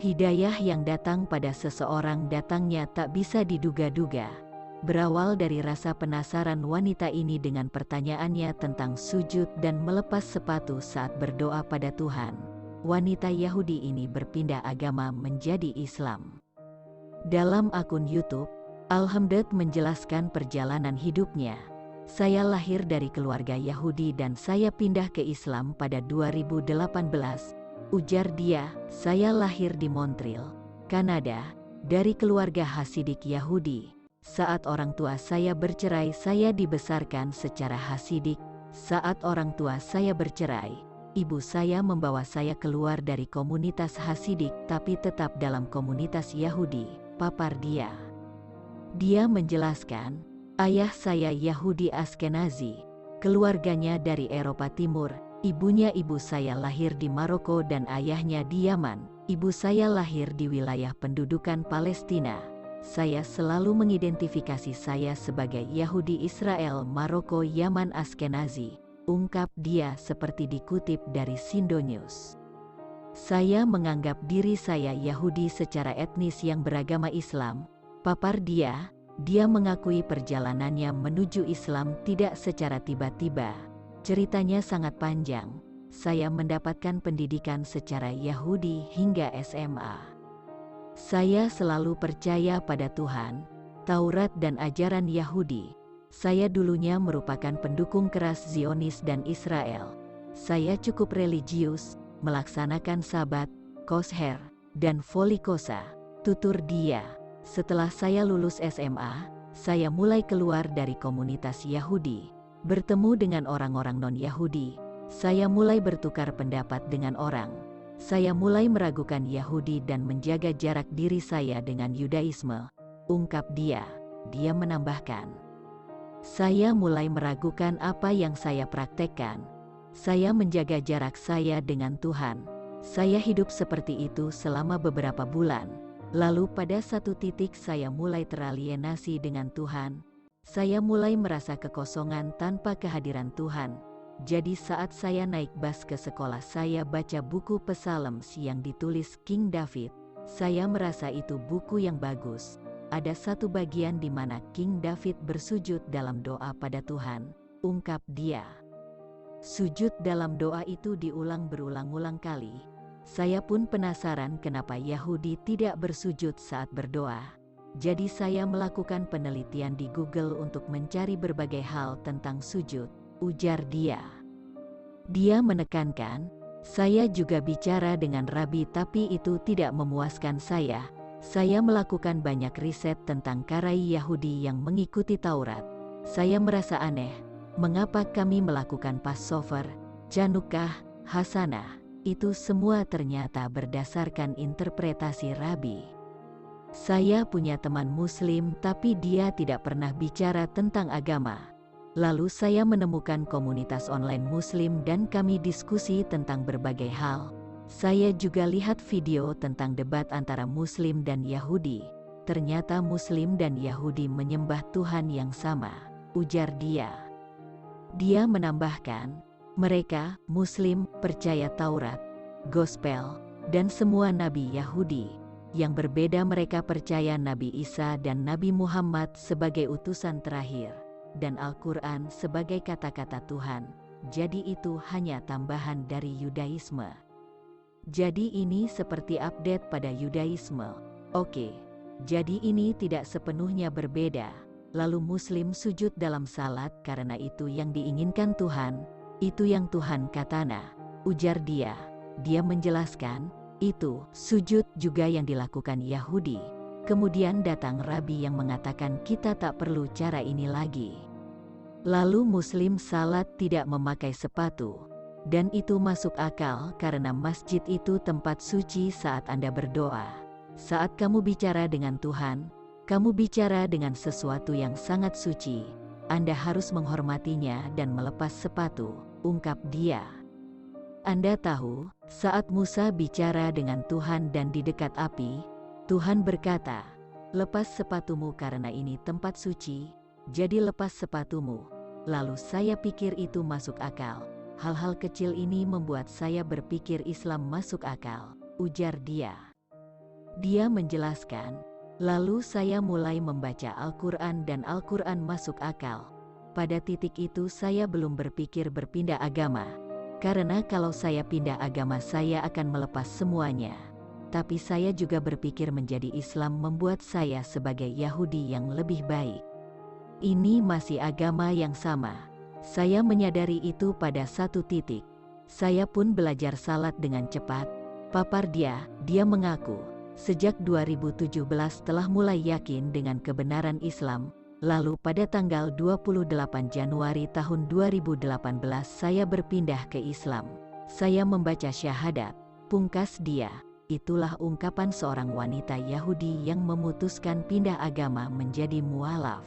Hidayah yang datang pada seseorang datangnya tak bisa diduga-duga. Berawal dari rasa penasaran wanita ini dengan pertanyaannya tentang sujud dan melepas sepatu saat berdoa pada Tuhan. Wanita Yahudi ini berpindah agama menjadi Islam. Dalam akun YouTube, Al-Hamdad menjelaskan perjalanan hidupnya. Saya lahir dari keluarga Yahudi dan saya pindah ke Islam pada 2018. Ujar dia, saya lahir di Montreal, Kanada, dari keluarga Hasidik Yahudi. Saat orang tua saya bercerai, saya dibesarkan secara Hasidik. Saat orang tua saya bercerai, ibu saya membawa saya keluar dari komunitas Hasidik tapi tetap dalam komunitas Yahudi, papar dia. Dia menjelaskan, ayah saya Yahudi Askenazi, keluarganya dari Eropa Timur. Ibunya ibu saya lahir di Maroko dan ayahnya di Yaman. Ibu saya lahir di wilayah pendudukan Palestina. Saya selalu mengidentifikasi saya sebagai Yahudi Israel Maroko Yaman Askenazi, ungkap dia seperti dikutip dari Sindo News. Saya menganggap diri saya Yahudi secara etnis yang beragama Islam, papar dia. Dia mengakui perjalanannya menuju Islam tidak secara tiba-tiba. Ceritanya sangat panjang. Saya mendapatkan pendidikan secara Yahudi hingga SMA. Saya selalu percaya pada Tuhan, Taurat dan ajaran Yahudi. Saya dulunya merupakan pendukung keras Zionis dan Israel. Saya cukup religius, melaksanakan Sabat, Kosher, dan Volikosa, tutur dia. Setelah saya lulus SMA, saya mulai keluar dari komunitas Yahudi. Bertemu dengan orang-orang non-Yahudi, saya mulai bertukar pendapat dengan orang. Saya mulai meragukan Yahudi dan menjaga jarak diri saya dengan Yudaisme, ungkap dia. Dia menambahkan, saya mulai meragukan apa yang saya praktekkan. Saya menjaga jarak saya dengan Tuhan. Saya hidup seperti itu selama beberapa bulan. Lalu pada satu titik saya mulai teralienasi dengan Tuhan. Saya mulai merasa kekosongan tanpa kehadiran Tuhan. Jadi saat saya naik bus ke sekolah saya baca buku Psalms yang ditulis King David. Saya merasa itu buku yang bagus. Ada satu bagian di mana King David bersujud dalam doa pada Tuhan, ungkap dia. Sujud dalam doa itu diulang berulang-ulang kali. Saya pun penasaran kenapa Yahudi tidak bersujud saat berdoa. Jadi saya melakukan penelitian di Google untuk mencari berbagai hal tentang sujud, ujar dia. Dia menekankan, saya juga bicara dengan rabi tapi itu tidak memuaskan saya. Saya melakukan banyak riset tentang karai Yahudi yang mengikuti Taurat. Saya merasa aneh, mengapa kami melakukan Passover, Chanukah, Hasanah. Itu semua ternyata berdasarkan interpretasi rabi. Saya punya teman muslim tapi dia tidak pernah bicara tentang agama. Lalu saya menemukan komunitas online muslim dan kami diskusi tentang berbagai hal. Saya juga lihat video tentang debat antara muslim dan Yahudi. Ternyata muslim dan Yahudi menyembah Tuhan yang sama, ujar dia. Dia menambahkan, mereka, muslim, percaya Taurat, Gospel, dan semua nabi Yahudi. Yang berbeda mereka percaya Nabi Isa dan Nabi Muhammad sebagai utusan terakhir, dan Al-Quran sebagai kata-kata Tuhan. Jadi itu hanya tambahan dari Yudaisme. Jadi ini seperti update pada Yudaisme. Oke, jadi ini tidak sepenuhnya berbeda. Lalu Muslim sujud dalam salat karena itu yang diinginkan Tuhan, itu yang Tuhan katana, ujar dia. Dia menjelaskan, itu sujud juga yang dilakukan Yahudi. Kemudian datang rabi yang mengatakan kita tak perlu cara ini lagi. Lalu Muslim salat tidak memakai sepatu. Dan itu masuk akal karena masjid itu tempat suci saat Anda berdoa. Saat kamu bicara dengan Tuhan, kamu bicara dengan sesuatu yang sangat suci. Anda harus menghormatinya dan melepas sepatu, ungkap dia. Anda tahu, saat Musa bicara dengan Tuhan dan di dekat api, Tuhan berkata, lepas sepatumu karena ini tempat suci, jadi lepas sepatumu. Lalu saya pikir itu masuk akal. Hal-hal kecil ini membuat saya berpikir Islam masuk akal, ujar dia. Dia menjelaskan, lalu saya mulai membaca Al-Quran dan Al-Quran masuk akal. Pada titik itu saya belum berpikir berpindah agama, karena kalau saya pindah agama saya akan melepas semuanya. Tapi saya juga berpikir menjadi Islam membuat saya sebagai Yahudi yang lebih baik. Ini masih agama yang sama. Saya menyadari itu pada satu titik. Saya pun belajar salat dengan cepat, papar dia mengaku. Sejak 2017 telah mulai yakin dengan kebenaran Islam, lalu pada tanggal 28 Januari tahun 2018 saya berpindah ke Islam. Saya membaca syahadat, pungkas dia. Itulah ungkapan seorang wanita Yahudi yang memutuskan pindah agama menjadi mualaf.